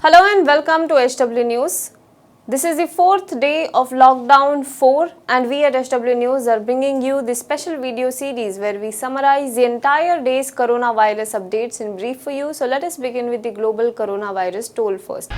Hello and welcome to HW News. This is the fourth day of lockdown 4 and we at HW News are bringing you this special video series where we summarize the entire day's coronavirus updates in brief for you. So let us begin with the global coronavirus toll first.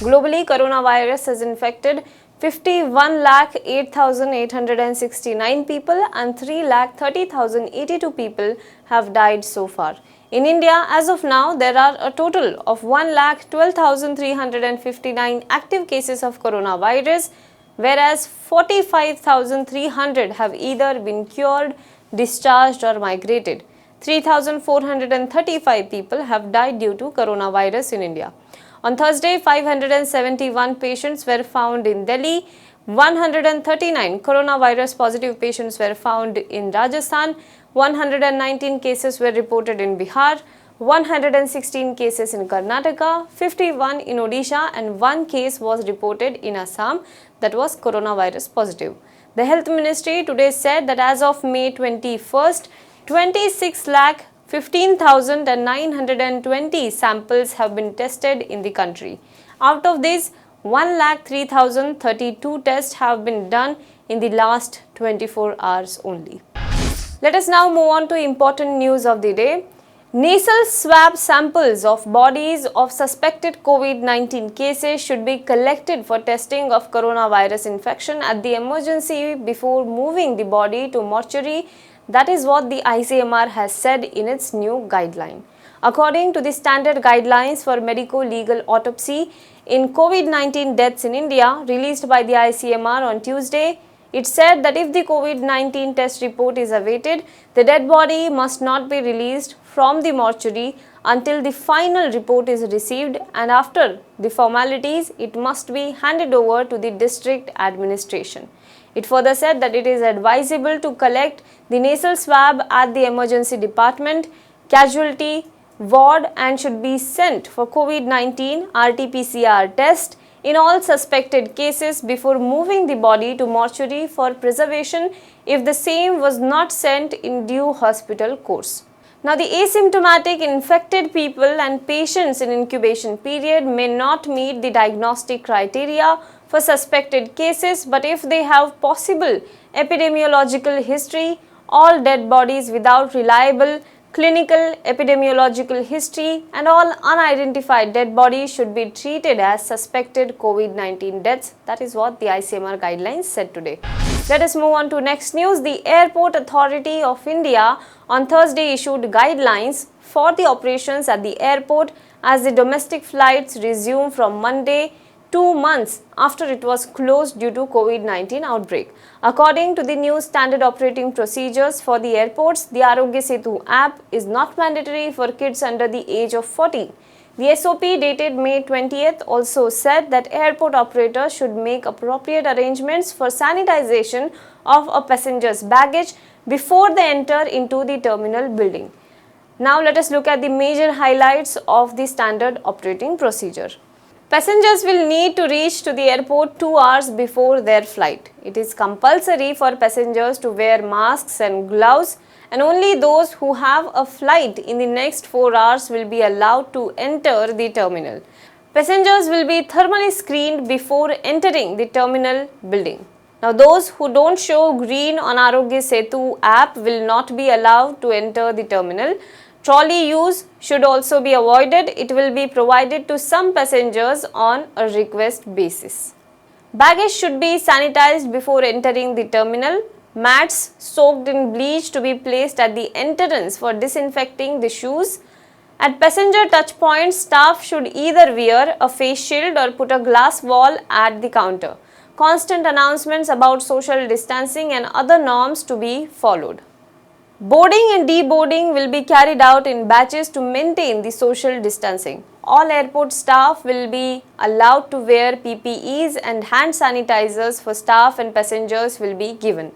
Globally, coronavirus has infected 51,08,869 people and 3,30,082 people have died so far. In India, as of now, there are a total of 1,12,359 active cases of coronavirus, whereas 45,300 have either been cured, discharged or migrated. 3,435 people have died due to coronavirus in India. On Thursday, 571 patients were found in Delhi, 139 coronavirus positive patients were found in Rajasthan, 119 cases were reported in Bihar, 116 cases in Karnataka, 51 in Odisha and 1 case was reported in Assam that was coronavirus positive. The Health Ministry today said that as of May 21st, 26,15,920 samples have been tested in the country. Out of this, 1,03,032 tests have been done in the last 24 hours only. Let us now move on to important news of the day. Nasal swab samples of bodies of suspected COVID-19 cases should be collected for testing of coronavirus infection at the emergency before moving the body to mortuary. That is what the ICMR has said in its new guideline. According to the standard guidelines for medico-legal autopsy in COVID-19 deaths in India released by the ICMR on Tuesday, it said that if the COVID-19 test report is awaited, the dead body must not be released from the mortuary until the final report is received, and after the formalities, it must be handed over to the district administration. It further said that it is advisable to collect the nasal swab at the emergency department, casualty ward and should be sent for COVID-19 RT-PCR test in all suspected cases before moving the body to mortuary for preservation if the same was not sent in due hospital course. Now, the asymptomatic infected people and patients in incubation period may not meet the diagnostic criteria for suspected cases, but if they have possible epidemiological history, all dead bodies without reliable clinical epidemiological history and all unidentified dead bodies should be treated as suspected COVID-19 deaths. That is what the ICMR guidelines said today. Let us move on to next news. The Airport Authority of India on Thursday issued guidelines for the operations at the airport as the domestic flights resume from Monday, 2 months after it was closed due to COVID-19 outbreak. According to the new standard operating procedures for the airports, the Arogya Setu app is not mandatory for kids under the age of 14. The SOP dated May 20th also said that airport operators should make appropriate arrangements for sanitization of a passenger's baggage before they enter into the terminal building. Now let us look at the major highlights of the standard operating procedure. Passengers will need to reach to the airport 2 hours before their flight. It is compulsory for passengers to wear masks and gloves, and only those who have a flight in the next 4 hours will be allowed to enter the terminal. Passengers will be thermally screened before entering the terminal building. Now, those who don't show green on Arogya Setu app will not be allowed to enter the terminal. Trolley use should also be avoided. It will be provided to some passengers on a request basis. Baggage should be sanitized before entering the terminal. Mats soaked in bleach to be placed at the entrance for disinfecting the shoes. At passenger touch points, staff should either wear a face shield or put a glass wall at the counter. Constant announcements about social distancing and other norms to be followed. Boarding and deboarding will be carried out in batches to maintain the social distancing. All airport staff will be allowed to wear PPEs and hand sanitizers for staff and passengers will be given.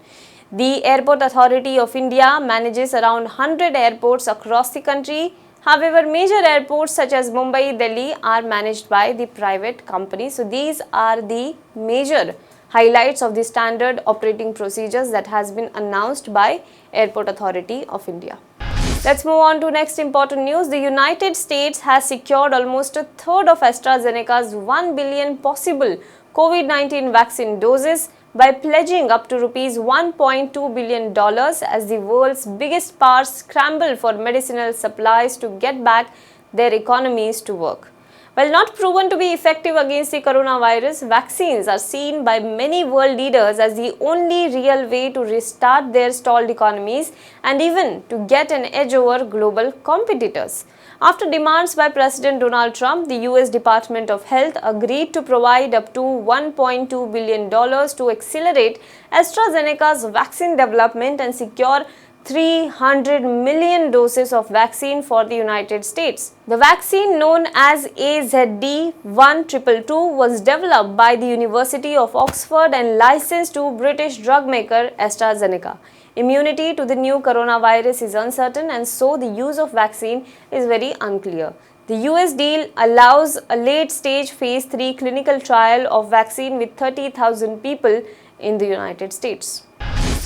The Airport Authority of India manages around 100 airports across the country. However, major airports such as Mumbai, Delhi are managed by the private companies. So these are the major highlights of the standard operating procedures that has been announced by Airport Authority of India. Let's move on to next important news. The United States has secured almost a third of AstraZeneca's 1 billion possible COVID-19 vaccine doses by pledging up to rupees $1.2 billion as the world's biggest powers scramble for medicinal supplies to get back their economies to work. While not proven to be effective against the coronavirus, vaccines are seen by many world leaders as the only real way to restart their stalled economies and even to get an edge over global competitors. After demands by President Donald Trump, the US Department of Health agreed to provide up to $1.2 billion to accelerate AstraZeneca's vaccine development and secure 300 million doses of vaccine for the United States. The vaccine, known as AZD1222, was developed by the University of Oxford and licensed to British drug maker AstraZeneca. Immunity to the new coronavirus is uncertain, and so the use of vaccine is very unclear. The US deal allows a late-stage phase 3 clinical trial of vaccine with 30,000 people in the United States.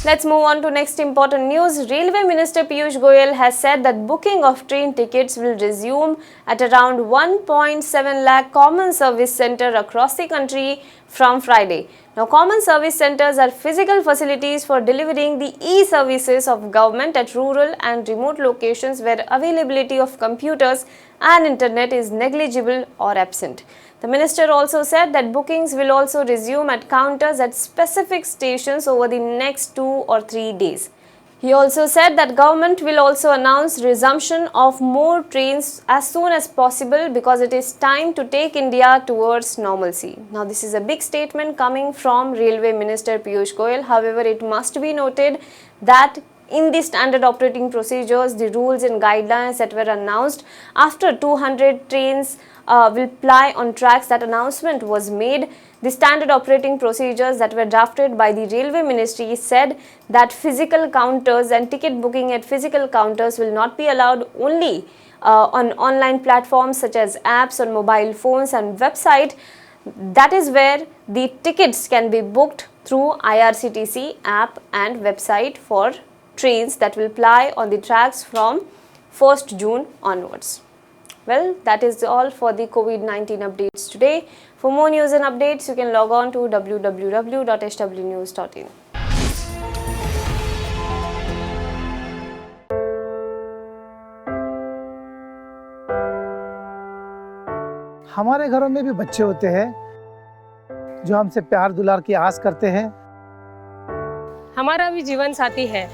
Let's move on to next important news. Railway Minister Piyush Goyal has said that booking of train tickets will resume at around 1.7 lakh common service centers across the country from Friday. Now, common service centers are physical facilities for delivering the e-services of government at rural and remote locations where availability of computers and internet is negligible or absent. The minister also said that bookings will also resume at counters at specific stations over the next 2 or 3 days. He also said that government will also announce resumption of more trains as soon as possible because it is time to take India towards normalcy. Now, this is a big statement coming from Railway Minister Piyush Goyal. However, it must be noted that in the standard operating procedures, the rules and guidelines that were announced after 200 trains will ply on tracks, that announcement was made. The standard operating procedures that were drafted by the Railway Ministry said that physical counters and ticket booking at physical counters will not be allowed only on online platforms such as apps on mobile phones and website. That is where the tickets can be booked through IRCTC app and website for trains that will ply on the tracks from 1st June onwards. Well, that is all for the COVID-19 updates today. For more news and updates, you can log on to www.hwnews.in. हमारे घरों में भी बच्चे होते हैं जो हमसे प्यार दुलार की आस करते हैं। हमारा भी जीवन साथी है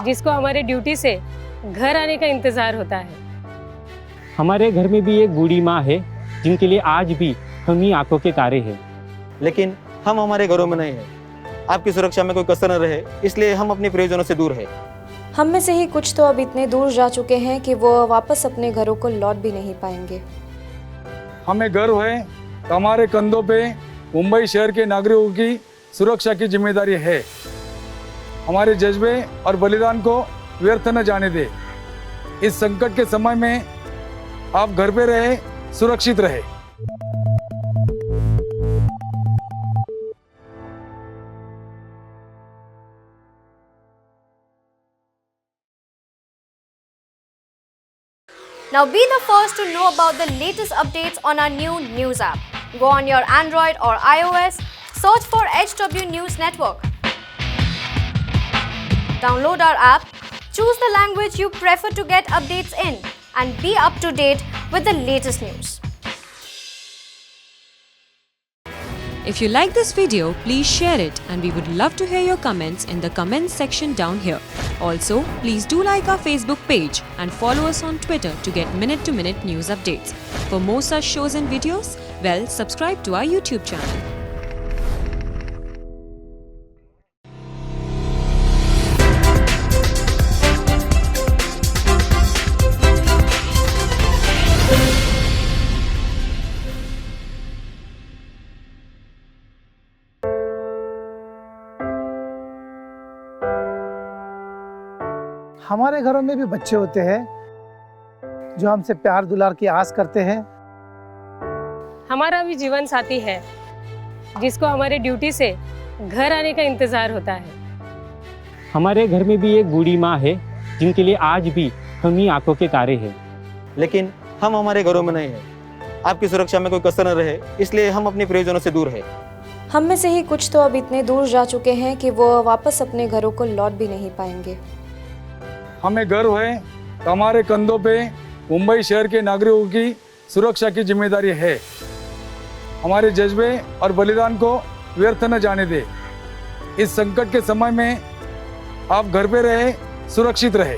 जिसको हमारे ड्यूटी से घर आने का इंतजार होता है। हमारे घर में भी एक बूढ़ी माँ है जिनके लिए आज भी हम ही आंखों के तारे हैं। लेकिन हम हमारे घरों में नहीं हैं। आपकी सुरक्षा में कोई कसर न रहे, इसलिए हम अपने प्रियजनों से दूर हैं। हम में से ही कुछ तो अब इतने दूर जा चुके हैं कि वो वापस अपने घरों को लौट भी नहीं पाएंगे। हमें गर्व है कि हमारे कंधों पे मुंबई शहर के नागरिकों की सुरक्षा की जिम्मेदारी है। हमारे जज्बे और बलिदान को व्यर्थ न जाने दे। इस संकट के समय में आप घर पे रहे, सुरक्षित रहे। Now be the first to know about the latest updates on our new news app. Go on your Android or iOS, search for HW News Network. Download our app, choose the language you prefer to get updates in, and be up to date with the latest news. If you like this video, please share it, and we would love to hear your comments in the comments section down here. Also, please do like our Facebook page and follow us on Twitter to get minute-to-minute news updates. For more such shows and videos, well, subscribe to our YouTube channel. हमारे घरों में भी बच्चे होते हैं जो हमसे प्यार दुलार की आस करते हैं। हमारा भी जीवन साथी है जिसको हमारे ड्यूटी से घर आने का इंतजार होता है। हमारे घर में भी एक बूढ़ी माँ है जिनके लिए आज भी हम ही आंखों के तारे हैं। लेकिन हम हमारे घरों में नहीं हैं। आपकी सुरक्षा में कोई कसर न रहे, इसलिए हम अपने प्रियजनों से दूर हैं। हम में से ही कुछ तो अब इतने दूर जा चुके हैं कि वो वापस अपने घरों को लौट भी नहीं पाएंगे। हमें गर्व है कि हमारे कंधों पे मुंबई शहर के नागरिकों की सुरक्षा की जिम्मेदारी है। हमारे जज्बे और बलिदान को व्यर्थ न जाने दे। इस संकट के समय में आप घर पे रहे, सुरक्षित रहे।